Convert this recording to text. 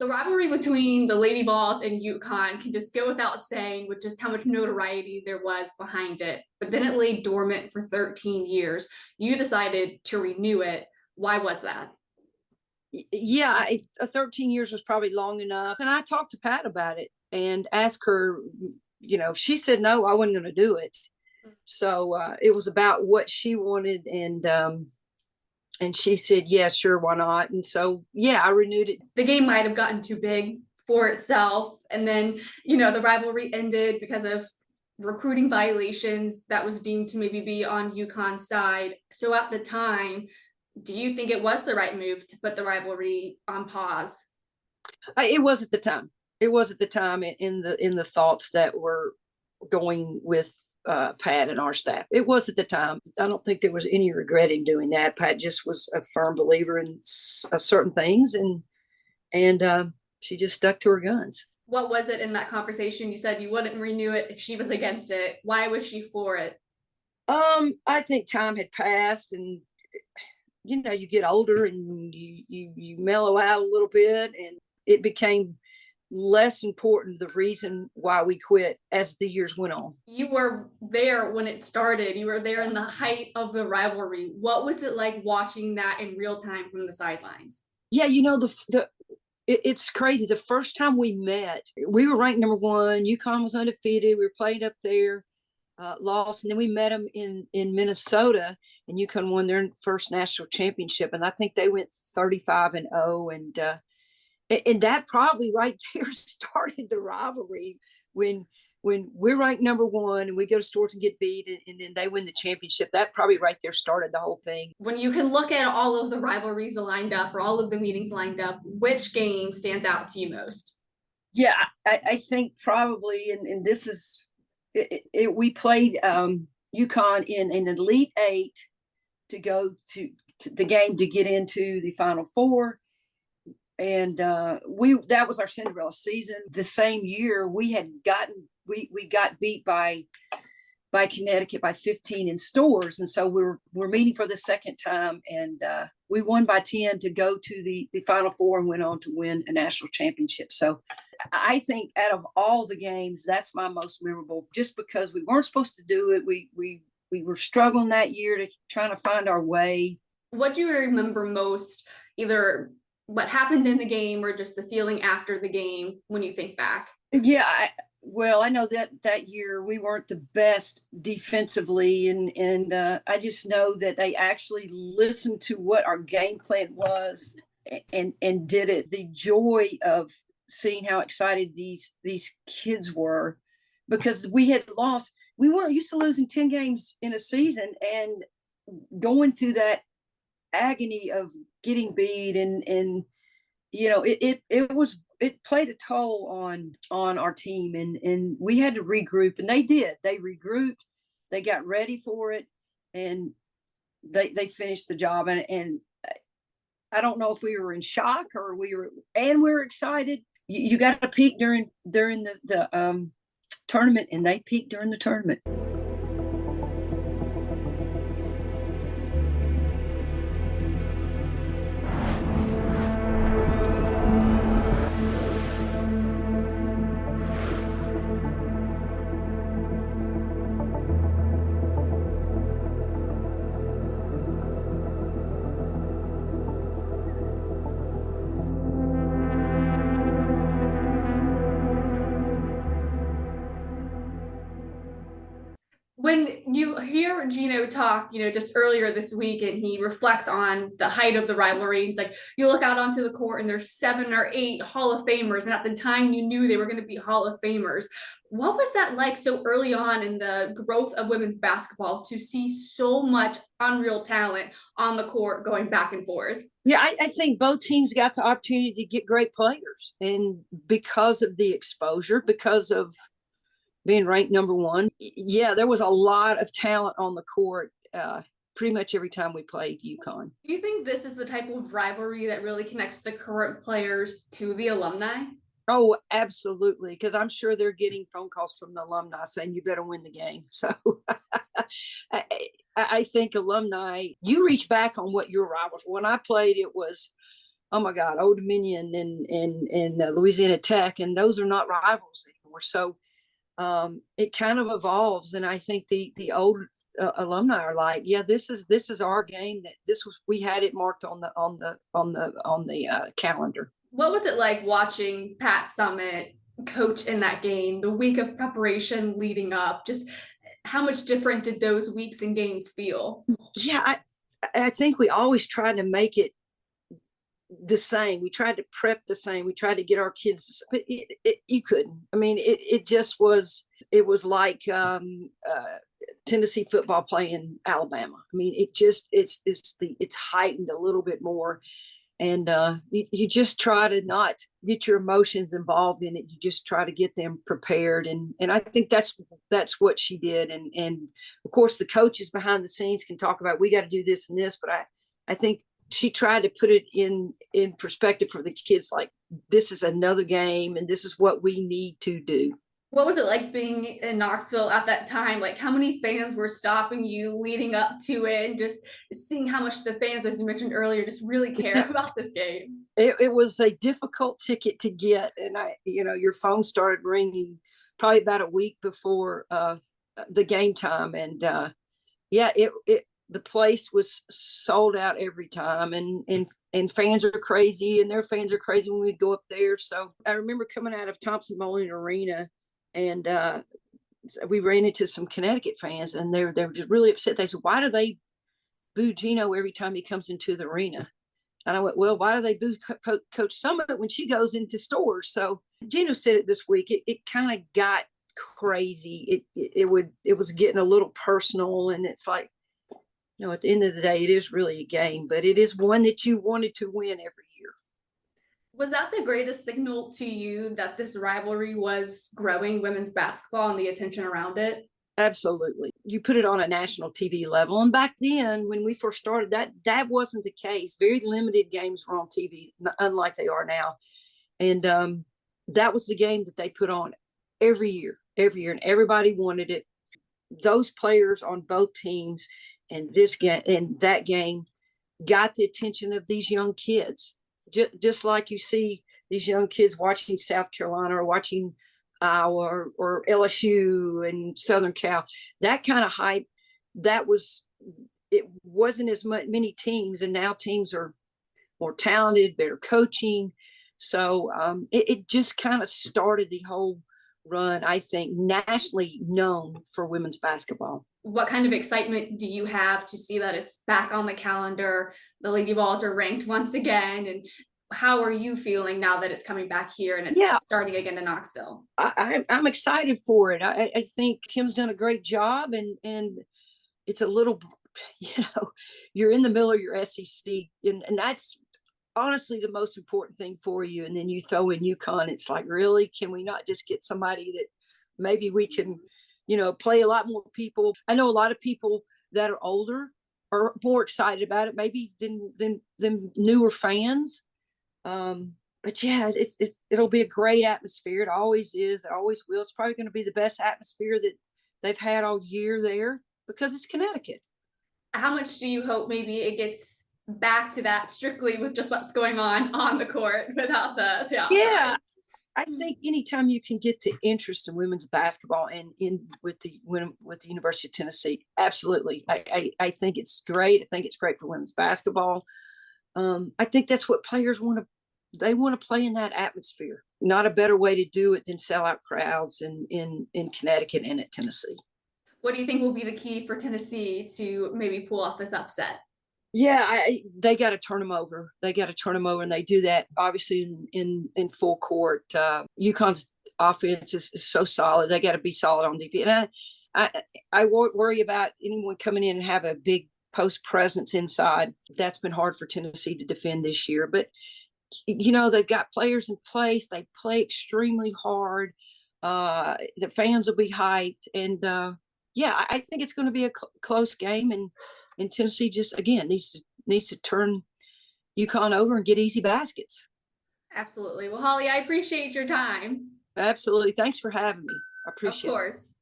The rivalry between the Lady Vols and UConn can just go without saying with just how much notoriety there was behind it. But then it lay dormant for 13 years. You decided to renew it. Why was that? Yeah, 13 years was probably long enough. And I talked to Pat about it and asked her, she said no, I wasn't going to do it. So it was about what she wanted, and she said, yeah, sure, why not? And so, yeah, I renewed it. The game might have gotten too big for itself. And then, the rivalry ended because of recruiting violations that was deemed to maybe be on UConn's side. So at the time, do you think it was the right move to put the rivalry on pause? It was at the time. It was at the time in the thoughts that were going with Pat and our staff. It was at the time. I don't think there was any regret in doing that. Pat just was a firm believer in certain things, and she just stuck to her guns. What was it in that conversation? You said you wouldn't renew it if she was against it. Why was she for it? I think time had passed, and you get older and you mellow out a little bit, and it became less important the reason why we quit as the years went on. You were there when it started. You were there in the height of the rivalry. What was it like watching that in real time from the sidelines? Yeah, it's crazy. The first time we met, we were ranked number one. UConn was undefeated. We were playing up there, lost, and then we met them in Minnesota, and UConn won their first national championship. And I think they went 35-0, and that probably right there started the rivalry when we're ranked number one and we go to stores and get beat, and then they win the championship. That probably right there started the whole thing. When you can look at all of the rivalries lined up or all of the meetings lined up, which game stands out to you most? Yeah, I think probably, and this is we played UConn in an Elite Eight to go to the game to get into the Final Four. And that was our Cinderella season. The same year we got beat by Connecticut by 15 in stores, and so we're meeting for the second time, and we won by 10 to go to the Final Four and went on to win a national championship. So I think out of all the games, that's my most memorable, just because we weren't supposed to do it. We were struggling that year to trying to find our way. What do you remember most, either what happened in the game or just the feeling after the game when you think back? Yeah, I know that year we weren't the best defensively, and I just know that they actually listened to what our game plan was and did it. The joy of seeing how excited these kids were, because we had lost. We weren't used to losing 10 games in a season, and going through that agony of getting beat, and it played a toll on our team, and we had to regroup, and they regrouped, they got ready for it, and they finished the job, and I don't know if we were in shock or we were excited. You got to peak during the tournament, and they peaked during the tournament. When you hear Gino talk, just earlier this week, and he reflects on the height of the rivalry, it's like you look out onto the court and there's 7 or 8 Hall of Famers, and at the time you knew they were going to be Hall of Famers. What was that like so early on in the growth of women's basketball to see so much unreal talent on the court going back and forth? Yeah, I think both teams got the opportunity to get great players, and because of the exposure, because of being ranked number one, yeah, there was a lot of talent on the court pretty much every time we played UConn. Do you think this is the type of rivalry that really connects the current players to the alumni? Oh, absolutely, because I'm sure they're getting phone calls from the alumni saying you better win the game. So I think alumni, you reach back on what your rivals. When I played, it was oh my God, Old Dominion and Louisiana Tech, and those are not rivals anymore. So it kind of evolves, and I think the old alumni are like, yeah, this is our game. That this was we had it marked on the calendar. What was it like watching Pat Summitt coach in that game, the week of preparation leading up? Just how much different did those weeks and games feel? Yeah, I think we always tried to make it the same. We tried to prep the same. We tried to get our kids, but you couldn't. I mean, it just was. It was like Tennessee football playing Alabama. I mean, it's heightened a little bit more, and you just try to not get your emotions involved in it. You just try to get them prepared, and I think that's what she did. And of course, the coaches behind the scenes can talk about we got to do this and this, but I think she tried to put it in perspective for the kids, like this is another game and this is what we need to do. What was it like being in Knoxville at that time? Like, how many fans were stopping you leading up to it, and just seeing how much the fans, as you mentioned earlier, just really care about this game? It was a difficult ticket to get, and your phone started ringing probably about a week before the game time, and yeah, it the place was sold out every time, and fans are crazy, and their fans are crazy when we go up there. So I remember coming out of Thompson Bowling Arena, and we ran into some Connecticut fans, and they were just really upset. They said, "Why do they boo Gino every time he comes into the arena?" And I went, "Well, why do they boo Coach Summit when she goes into stores?" So Gino said it this week. It kind of got crazy. It was getting a little personal, and it's like, at the end of the day, it is really a game, but it is one that you wanted to win every year. Was that the greatest signal to you that this rivalry was growing women's basketball and the attention around it? Absolutely. You put it on a national TV level. And back then, when we first started, that wasn't the case. Very limited games were on TV, unlike they are now. And that was the game that they put on every year, and everybody wanted it. Those players on both teams and this game and that game got the attention of these young kids. Just like you see these young kids watching South Carolina or watching Iowa or LSU and Southern Cal, that kind of hype, it wasn't as many teams, and now teams are more talented, better coaching. So it just kind of started the whole run, I think, nationally known for women's basketball. What kind of excitement do you have to see that it's back on the calendar? The Lady Vols are ranked once again, and how are you feeling now that it's coming back here and it's starting again in Knoxville? I'm excited for it. I think Kim's done a great job, and it's a little, you're in the middle of your SEC, and that's honestly the most important thing for you. And then you throw in UConn. It's like, really, can we not just get somebody that maybe we can, play a lot more people? I know a lot of people that are older are more excited about it, maybe than newer fans. But yeah, it'll be a great atmosphere. It always is. It always will. It's probably going to be the best atmosphere that they've had all year there because it's Connecticut. How much do you hope maybe it gets back to that strictly with just what's going on the court without the outside? Yeah, I think anytime you can get the interest in women's basketball and with the University of Tennessee, absolutely. I think it's great. I think it's great for women's basketball. I think that's what players want to. They want to play in that atmosphere. Not a better way to do it than sell out crowds in Connecticut and at Tennessee. What do you think will be the key for Tennessee to maybe pull off this upset? Yeah, they got to turn them over. They got to turn them over, and they do that obviously in full court. UConn's offense is so solid. They got to be solid on defense. And I worry about anyone coming in and have a big post presence inside. That's been hard for Tennessee to defend this year. But they've got players in place. They play extremely hard. The fans will be hyped, and I think it's going to be a close game. And Tennessee just again needs to turn UConn over and get easy baskets. Absolutely. Well, Holly, I appreciate your time. Absolutely. Thanks for having me. I appreciate it. Of course.